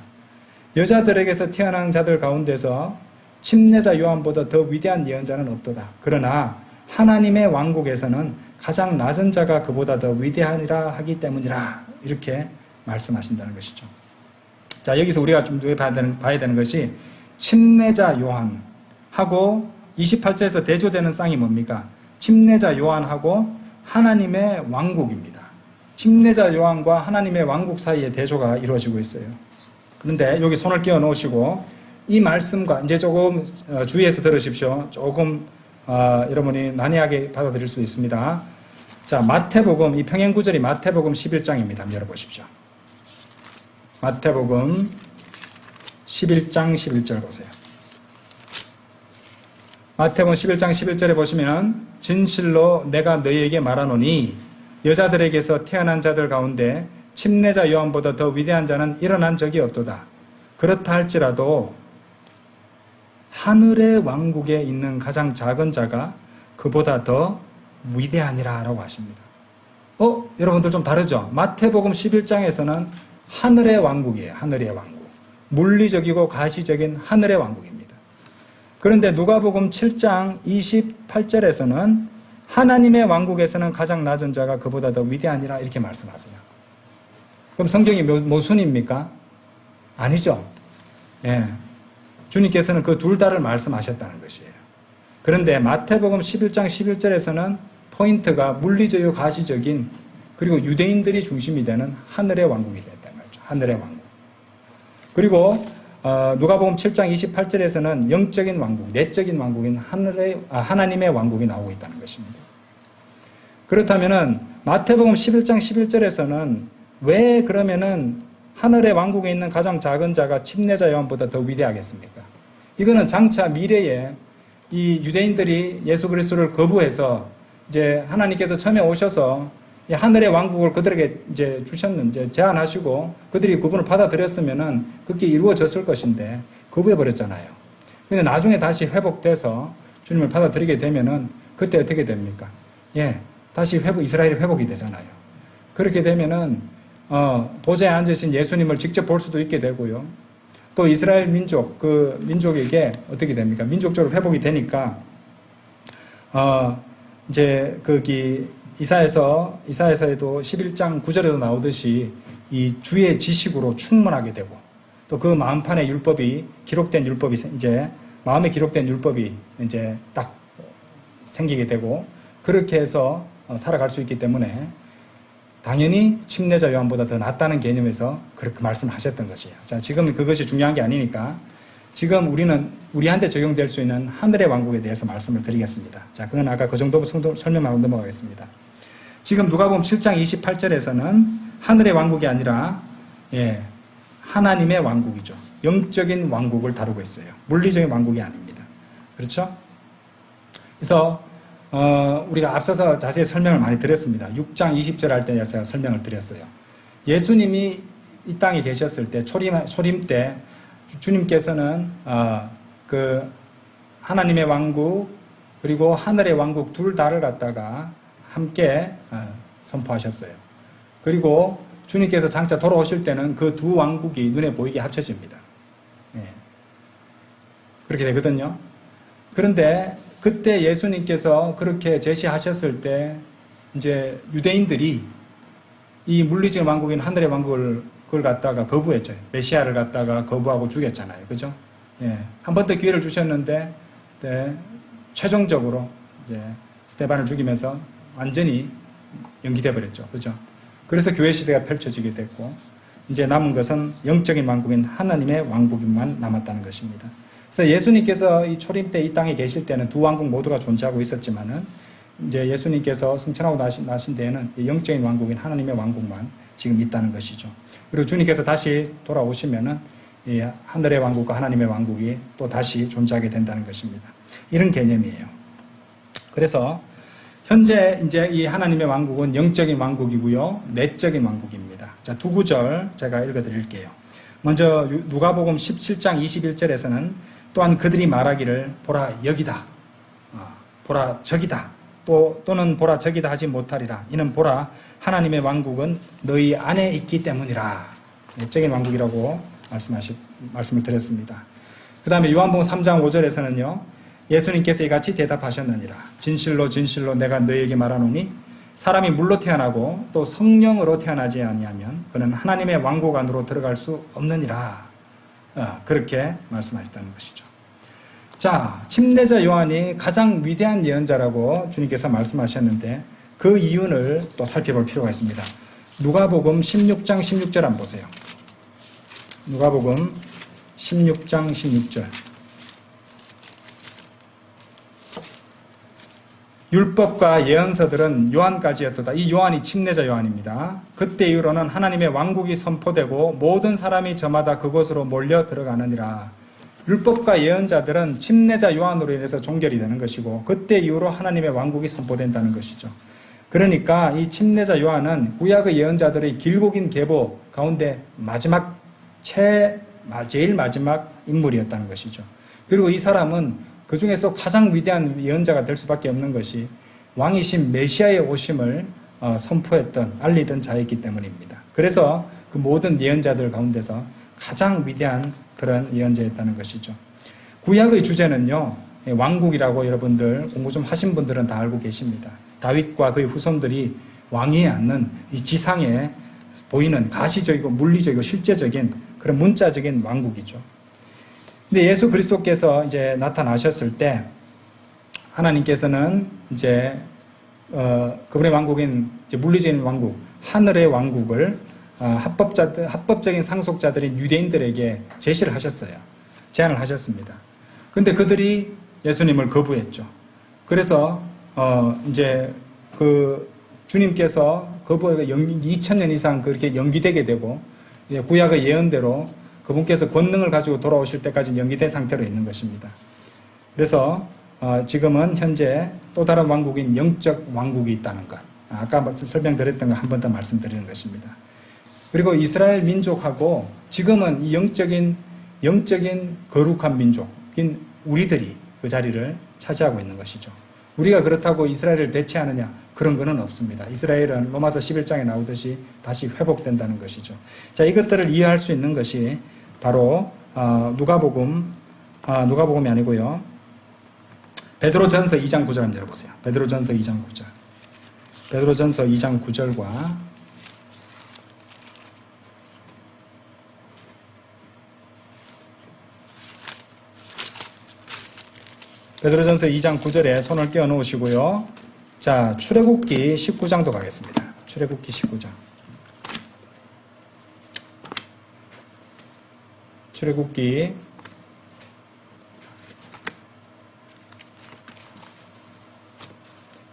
여자들에게서 태어난 자들 가운데서 침례자 요한보다 더 위대한 예언자는 없도다. 그러나 하나님의 왕국에서는 가장 낮은 자가 그보다 더 위대하니라 하기 때문이라 이렇게 말씀하신다는 것이죠. 자, 여기서 우리가 좀 봐야 되는 것이 침례자 요한하고 28절에서 대조되는 쌍이 뭡니까? 침례자 요한하고 하나님의 왕국입니다. 침례자 요한과 하나님의 왕국 사이에 대조가 이루어지고 있어요. 그런데 여기 손을 끼워 놓으시고 이 말씀과 이제 조금 주의해서 들으십시오. 조금 여러분이 난해하게 받아들일 수 있습니다. 자, 마태복음, 이 평행구절이 마태복음 11장입니다. 열어보십시오. 마태복음 11장 11절 보세요. 마태복음 11장 11절에 보시면 진실로 내가 너희에게 말하노니 여자들에게서 태어난 자들 가운데 침례자 요한보다 더 위대한 자는 일어난 적이 없도다. 그렇다 할지라도 하늘의 왕국에 있는 가장 작은 자가 그보다 더 위대하니라 라고 하십니다. 여러분들 좀 다르죠? 마태복음 11장에서는 하늘의 왕국이에요. 하늘의 왕국. 물리적이고 가시적인 하늘의 왕국입니다. 그런데 누가복음 7장 28절에서는 하나님의 왕국에서는 가장 낮은 자가 그보다 더 위대하니라 이렇게 말씀하세요. 그럼 성경이 모순입니까? 아니죠. 예. 주님께서는 그 둘 다를 말씀하셨다는 것이에요. 그런데 마태복음 11장 11절에서는 포인트가 물리적이고 가시적인 그리고 유대인들이 중심이 되는 하늘의 왕국이 됐다는 거죠. 하늘의 왕국. 그리고 누가복음 7장 28절에서는 영적인 왕국, 내적인 왕국인 하나님의 왕국이 나오고 있다는 것입니다. 그렇다면은 마태복음 11장 11절에서는 왜 그러면은 하늘의 왕국에 있는 가장 작은 자가 침례자 요한보다 더 위대하겠습니까? 이거는 장차 미래에 이 유대인들이 예수 그리스도를 거부해서 이제 하나님께서 처음에 오셔서 이 하늘의 왕국을 그들에게 이제 주셨는데 제안하시고 그들이 그분을 받아들였으면은 그게 이루어졌을 것인데 거부해 버렸잖아요. 근데 나중에 다시 회복돼서 주님을 받아들이게 되면은 그때 어떻게 됩니까? 다시 이스라엘이 회복이 되잖아요. 그렇게 되면은 보좌에 앉으신 예수님을 직접 볼 수도 있게 되고요. 또 이스라엘 민족, 그 민족에게 어떻게 됩니까? 민족적으로 회복이 되니까, 이제, 이사야서에도 11장 9절에도 나오듯이 이 주의 지식으로 충만하게 되고, 또 그 마음판에 율법이, 기록된 율법이 이제, 마음에 기록된 율법이 이제 딱 생기게 되고, 그렇게 해서 살아갈 수 있기 때문에, 당연히 침례자 요한보다 더 낫다는 개념에서 그렇게 말씀하셨던 것이에요. 자, 지금 그것이 중요한 게 아니니까 지금 우리한테 적용될 수 있는 하늘의 왕국에 대해서 말씀을 드리겠습니다. 자, 그건 아까 그 정도 설명하고 넘어가겠습니다. 지금 누가복음 7장 28절에서는 하늘의 왕국이 아니라 하나님의 왕국이죠. 영적인 왕국을 다루고 있어요. 물리적인 왕국이 아닙니다. 그렇죠? 그래서 우리가 앞서서 자세히 설명을 많이 드렸습니다. 6장 20절 할 때 제가 설명을 드렸어요. 예수님이 이 땅에 계셨을 때, 초림 때, 주님께서는, 하나님의 왕국 그리고 하늘의 왕국 둘 다를 갖다가 함께 선포하셨어요. 그리고 주님께서 장차 돌아오실 때는 그 두 왕국이 눈에 보이게 합쳐집니다. 그렇게 되거든요. 그런데 그때 예수님께서 그렇게 제시하셨을 때 이제 유대인들이 이 물리적인 왕국인 하늘의 왕국을 그걸 갖다가 거부했죠. 메시아를 갖다가 거부하고 죽였잖아요. 그죠? 한 번 더 기회를 주셨는데 최종적으로 이제 스데반을 죽이면서 완전히 연기돼 버렸죠. 그죠? 그래서 교회 시대가 펼쳐지게 됐고 이제 남은 것은 영적인 왕국인 하나님의 왕국만 남았다는 것입니다. 그래서 예수님께서 이 초림 때 이 땅에 계실 때는 두 왕국 모두가 존재하고 있었지만은 이제 예수님께서 승천하고 나신 데에는 영적인 왕국인 하나님의 왕국만 지금 있다는 것이죠. 그리고 주님께서 다시 돌아오시면은 이 하늘의 왕국과 하나님의 왕국이 또 다시 존재하게 된다는 것입니다. 이런 개념이에요. 그래서 현재 이제 이 하나님의 왕국은 영적인 왕국이고요, 내적인 왕국입니다. 자, 두 구절 제가 읽어드릴게요. 먼저 누가복음 17장 21절에서는 또한 그들이 말하기를 보라 여기다, 보라 저기다, 또는 보라 저기다 하지 못하리라. 이는 보라 하나님의 왕국은 너희 안에 있기 때문이라. 내적인 왕국이라고 말씀을 드렸습니다. 그 다음에 요한복음 3장 5절에서는요. 예수님께서 이같이 대답하셨느니라. 진실로 진실로 내가 너희에게 말하노니 사람이 물로 태어나고 또 성령으로 태어나지 아니하면 그는 하나님의 왕국 안으로 들어갈 수 없느니라. 그렇게 말씀하셨다는 것이죠. 자, 침례자 요한이 가장 위대한 예언자라고 주님께서 말씀하셨는데 그 이유를 또 살펴볼 필요가 있습니다. 누가복음 16장 16절 한번 보세요. 누가복음 16장 16절. 율법과 예언서들은 요한까지였도다. 이 요한이 침례자 요한입니다. 그때 이후로는 하나님의 왕국이 선포되고 모든 사람이 저마다 그곳으로 몰려 들어가느니라. 율법과 예언자들은 침례자 요한으로 인해서 종결이 되는 것이고 그때 이후로 하나님의 왕국이 선포된다는 것이죠. 그러니까 이 침례자 요한은 구약의 예언자들의 길고 긴 계보 가운데 제일 마지막 인물이었다는 것이죠. 그리고 이 사람은 그 중에서 가장 위대한 예언자가 될 수밖에 없는 것이 왕이신 메시아의 오심을 선포했던, 알리던 자였기 때문입니다. 그래서 그 모든 예언자들 가운데서 가장 위대한 그런 예언자였다는 것이죠. 구약의 주제는요, 왕국이라고 여러분들 공부 좀 하신 분들은 다 알고 계십니다. 다윗과 그의 후손들이 왕위에 앉는 이 지상에 보이는 가시적이고 물리적이고 실제적인 그런 문자적인 왕국이죠. 근데 예수 그리스도께서 이제 나타나셨을 때 하나님께서는 이제 그분의 왕국인 이제 물리적인 왕국, 하늘의 왕국을 합법적인 상속자들인 유대인들에게 제시를 하셨어요. 제안을 하셨습니다. 근데 그들이 예수님을 거부했죠. 그래서 이제 그 주님께서 거부가 2000년 이상 그렇게 연기되게 되고 구약의 예언대로 그분께서 권능을 가지고 돌아오실 때까지 연기된 상태로 있는 것입니다. 그래서 지금은 현재 또 다른 왕국인 영적 왕국이 있다는 것. 아까 설명드렸던 거 한 번 더 말씀드리는 것입니다. 그리고 이스라엘 민족하고 지금은 이 영적인 거룩한 민족인 우리들이 그 자리를 차지하고 있는 것이죠. 우리가 그렇다고 이스라엘을 대체하느냐? 그런 거는 없습니다. 이스라엘은 로마서 11장에 나오듯이 다시 회복된다는 것이죠. 자, 이것들을 이해할 수 있는 것이 바로 누가복음이 아니고요. 베드로전서 2장 9절 한번 열어보세요. 베드로전서 2장 9절. 베드로전서 2장 9절과 베드로전서 2장 9절에 손을 끼워 놓으시고요. 자, 출애굽기 19장도 가겠습니다. 출애굽기 19장. 출애굽기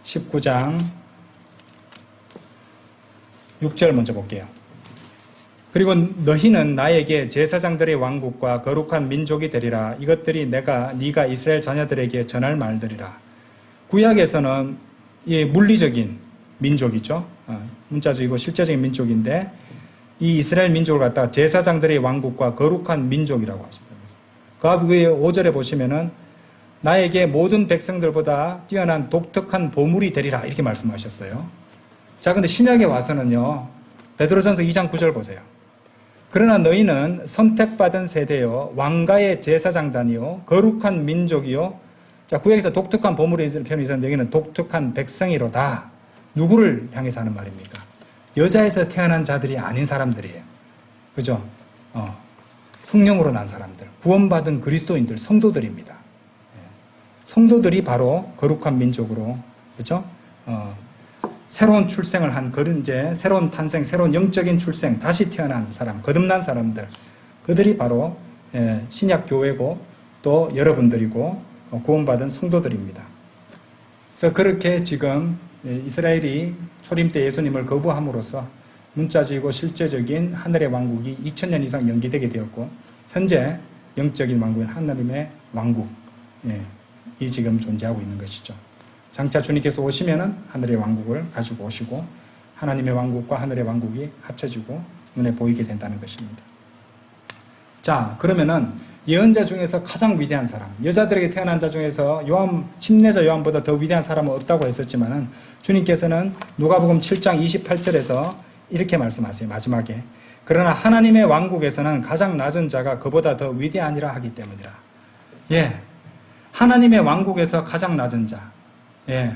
19장 6절 먼저 볼게요. 그리고 너희는 나에게 제사장들의 왕국과 거룩한 민족이 되리라. 이것들이 네가 이스라엘 자녀들에게 전할 말들이라. 구약에서는 이 물리적인 민족이죠. 문자적이고 실제적인 민족인데 이 이스라엘 민족을 갖다가 제사장들의 왕국과 거룩한 민족이라고 하시더라고요. 그 위에 5절에 보시면은 나에게 모든 백성들보다 뛰어난 독특한 보물이 되리라 이렇게 말씀하셨어요. 자, 근데 신약에 와서는요. 베드로전서 2장 9절 보세요. 그러나 너희는 선택받은 세대요 왕가의 제사장단이요 거룩한 민족이요. 자, 구약에서 독특한 보물이라는 표현이 있었는데 여기는 독특한 백성이로다. 누구를 향해서 하는 말입니까? 여자에서 태어난 자들이 아닌 사람들이에요. 그죠? 성령으로 난 사람들, 구원받은 그리스도인들, 성도들입니다. 성도들이 바로 거룩한 민족으로, 그죠? 새로운 출생을 한 그런 이제 새로운 탄생, 새로운 영적인 출생, 다시 태어난 사람, 거듭난 사람들, 그들이 바로 신약 교회고 또 여러분들이고 구원받은 성도들입니다. 그래서 그렇게 지금 이스라엘이 초림 때 예수님을 거부함으로써 문자적이고 실제적인 하늘의 왕국이 2000년 이상 연기되게 되었고 현재 영적인 왕국인 하나님의 왕국이 지금 존재하고 있는 것이죠. 장차 주님께서 오시면은 하늘의 왕국을 가지고 오시고 하나님의 왕국과 하늘의 왕국이 합쳐지고 눈에 보이게 된다는 것입니다. 자, 그러면은 예언자 중에서 가장 위대한 사람, 여자들에게 태어난 자 중에서 침례자 요한보다 더 위대한 사람은 없다고 했었지만은 주님께서는 누가복음 7장 28절에서 이렇게 말씀하세요. 마지막에 그러나 하나님의 왕국에서는 가장 낮은 자가 그보다 더 위대하니라 하기 때문이라. 예, 하나님의 왕국에서 가장 낮은 자. 예,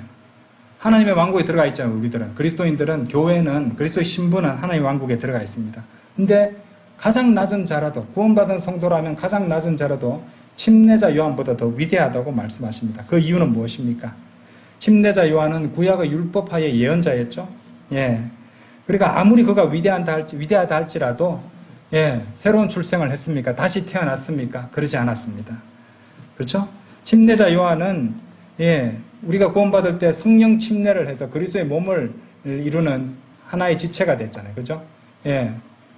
하나님의 왕국에 들어가 있잖아요. 우리들은 그리스도인들은 교회는 그리스도의 신분은 하나님의 왕국에 들어가 있습니다. 근데 가장 낮은 자라도 구원받은 성도라면 가장 낮은 자라도 침례자 요한보다 더 위대하다고 말씀하십니다. 그 이유는 무엇입니까? 침례자 요한은 구약의 율법하의 예언자였죠. 예. 그러니까 아무리 그가 위대하다 할지라도 새로운 출생을 했습니까? 다시 태어났습니까? 그러지 않았습니다. 그렇죠? 침례자 요한은 우리가 구원받을 때 성령 침례를 해서 그리스도의 몸을 이루는 하나의 지체가 됐잖아요. 그렇죠?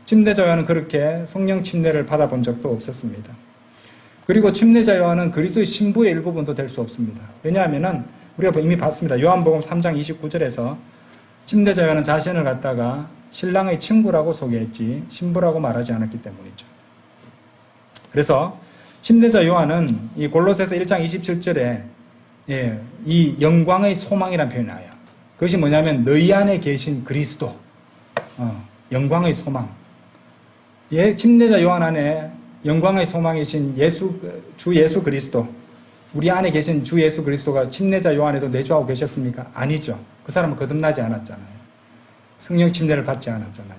침례자 요한은 그렇게 성령 침례를 받아본 적도 없었습니다. 그리고 침례자 요한은 그리스도의 신부의 일부분도 될 수 없습니다. 왜냐하면은 우리가 이미 봤습니다. 요한복음 3장 29절에서 침례자 요한은 자신을 갖다가 신랑의 친구라고 소개했지 신부라고 말하지 않았기 때문이죠. 그래서 침례자 요한은 이 골로새서 1장 27절에 이 영광의 소망이라는 표현이 나와요. 그것이 뭐냐면 너희 안에 계신 그리스도, 영광의 소망. 침례자 요한 안에 영광의 소망이신 주 예수 그리스도, 우리 안에 계신 주 예수 그리스도가 침례자 요한에도 내주하고 계셨습니까? 아니죠. 그 사람은 거듭나지 않았잖아요. 성령 침례를 받지 않았잖아요.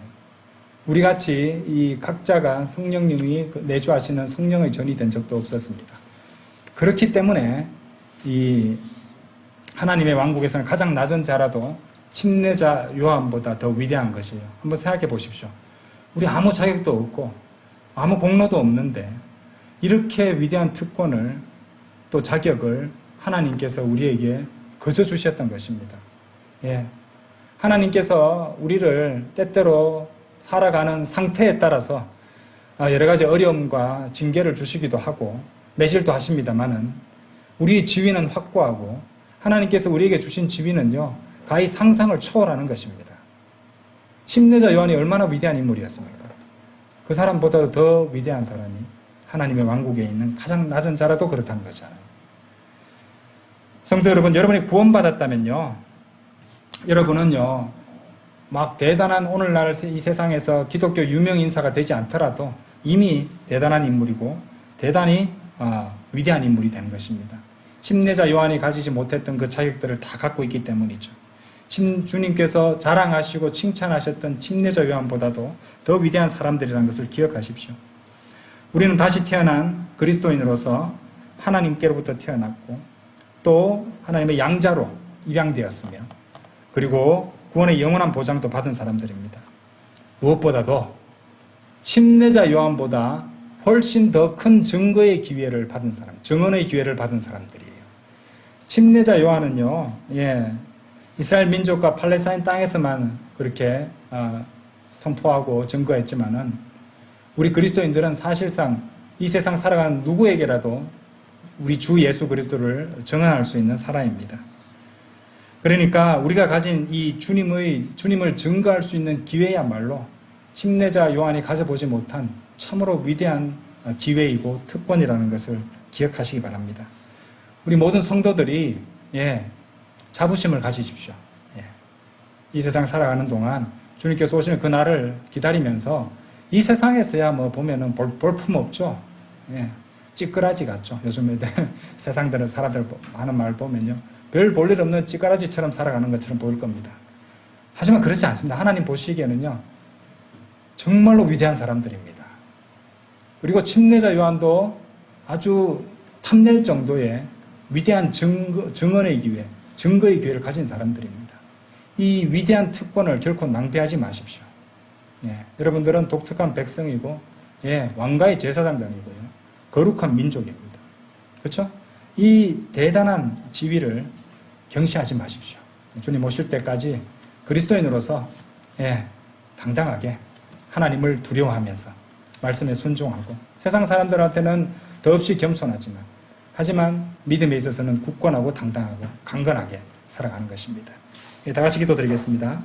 우리 같이 이 각자가 성령님이 내주하시는 성령의 전이 된 적도 없었습니다. 그렇기 때문에 이 하나님의 왕국에서는 가장 낮은 자라도 침례자 요한보다 더 위대한 것이에요. 한번 생각해 보십시오. 우리 아무 자격도 없고 아무 공로도 없는데 이렇게 위대한 특권을 또 자격을 하나님께서 우리에게 거저 주셨던 것입니다. 하나님께서 우리를 때때로 살아가는 상태에 따라서 여러 가지 어려움과 징계를 주시기도 하고 매질도 하십니다만은 우리의 지위는 확고하고 하나님께서 우리에게 주신 지위는요 가히 상상을 초월하는 것입니다. 침례자 요한이 얼마나 위대한 인물이었습니까? 그 사람보다 더 위대한 사람이 하나님의 왕국에 있는 가장 낮은 자라도 그렇다는 거잖아요. 성도 여러분, 여러분이 구원받았다면요, 여러분은요, 막 대단한 오늘날 이 세상에서 기독교 유명 인사가 되지 않더라도 이미 대단한 인물이고 대단히 위대한 인물이 되는 것입니다. 침례자 요한이 가지지 못했던 그 자격들을 다 갖고 있기 때문이죠. 주님께서 자랑하시고 칭찬하셨던 침례자 요한보다도 더 위대한 사람들이라는 것을 기억하십시오. 우리는 다시 태어난 그리스도인으로서 하나님께로부터 태어났고 또 하나님의 양자로 입양되었으며 그리고 구원의 영원한 보장도 받은 사람들입니다. 무엇보다도 침례자 요한보다 훨씬 더 큰 증거의 기회를 받은 사람, 증언의 기회를 받은 사람들이에요. 침례자 요한은요, 이스라엘 민족과 팔레스타인 땅에서만 그렇게 선포하고 증거했지만은 우리 그리스도인들은 사실상 이 세상 살아가는 누구에게라도 우리 주 예수 그리스도를 증언할 수 있는 사람입니다. 그러니까 우리가 가진 이 주님을 증거할 수 있는 기회야말로 침례자 요한이 가져보지 못한 참으로 위대한 기회이고 특권이라는 것을 기억하시기 바랍니다. 우리 모든 성도들이 자부심을 가지십시오. 이 세상 살아가는 동안 주님께서 오시는 그날을 기다리면서 이 세상에서야 뭐 보면은 볼품 없죠. 찌끄라지 같죠. 요즘 애들 세상들은 사람들 많은 말 보면요. 별 볼 일 없는 찌끄라지처럼 살아가는 것처럼 보일 겁니다. 하지만 그렇지 않습니다. 하나님 보시기에는요. 정말로 위대한 사람들입니다. 그리고 침례자 요한도 아주 탐낼 정도의 위대한 증언의 기회, 증거의 기회를 가진 사람들입니다. 이 위대한 특권을 결코 낭비하지 마십시오. 여러분들은 독특한 백성이고, 왕가의 제사장단이고요. 거룩한 민족입니다. 그렇죠? 이 대단한 지위를 경시하지 마십시오. 주님 오실 때까지 그리스도인으로서 당당하게 하나님을 두려워하면서 말씀에 순종하고 세상 사람들한테는 더없이 겸손하지만 하지만 믿음에 있어서는 굳건하고 당당하고 강건하게 살아가는 것입니다. 다 같이 기도드리겠습니다.